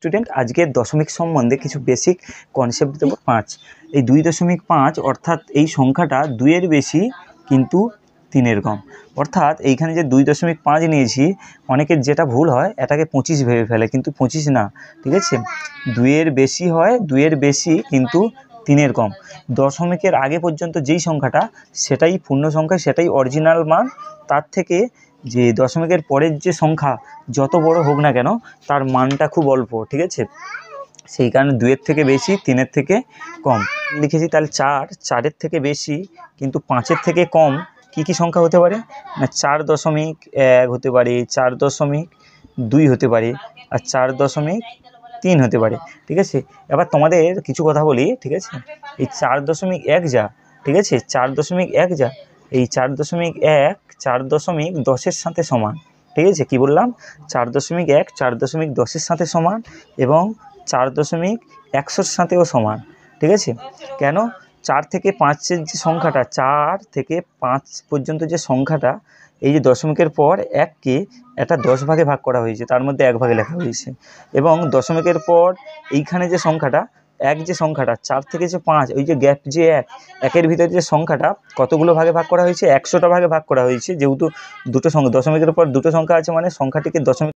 Student, আজকের দশমিক সম্বন্ধে কিছু বেসিক কনসেপ্ট দেবো। 5 এই 2.5 অর্থাৎ এই সংখ্যাটা 2-এর বেশি কিন্তু 3-এর কম। অর্থাৎ এইখানে যে 2.5 নিয়েছি, অনেকের যেটা ভুল হয় এটাকে 25 ভেবে ফেলে, কিন্তু 25 না, ঠিক আছে। 2-এর বেশি হয়, 2-এর বেশি কিন্তু 3-এর কম। দশমিকের আগে পর্যন্ত যেই সংখ্যাটা সেটাই পূর্ণ সংখ্যা, সেটাই অরিজিনাল মান। তার থেকে যে দশমিকের পরের যে সংখ্যা যত বড় হোক না কেন তার মানটা খুব অল্প, ঠিক আছে। সেই কারণে 2-এর থেকে বেশি, 3-এর থেকে কম লিখেছি। তাহলে 4-এর থেকে বেশি কিন্তু 5-এর থেকে কম কি সংখ্যা হতে পারে না? 4.1 হতে পারে, 4.2 হতে পারে, আর 4.3 হতে পারে, ঠিক আছে। এবার তোমাদের কিছু কথা বলি, ঠিক আছে। এই 4.1 যা, ঠিক আছে, 4.1 যা, এই 4.1 4.10-এর সাথে সমান, ঠিক আছে। কি বললাম? 4.1 4.10-এর সাথে সমান এবং 4.100-র সাথেও সমান, ঠিক আছে। কেন? 4 থেকে 5-এর যে সংখ্যাটা, 4 থেকে 5 পর্যন্ত যে সংখ্যাটা, এই যে দশমিকের পর 1কে এটা 10 ভাগে ভাগ করা হয়েছে, তার মধ্যে 1 ভাগে লেখা হয়েছে। এবং দশমিকের পর এইখানে যে সংখ্যাটা 1, যে সংখ্যাটা 4 থেকে যে 5, ওই যে গ্যাপ যে 1-এর ভিতরে যে সংখ্যাটা কতগুলো ভাগে ভাগ করা হয়েছে? 100টা ভাগে ভাগ করা হয়েছে। যেহেতু দুটো সংখ্যা, দশমিকের পর দুটো সংখ্যা আছে, মানে সংখ্যাটিকে দশমিক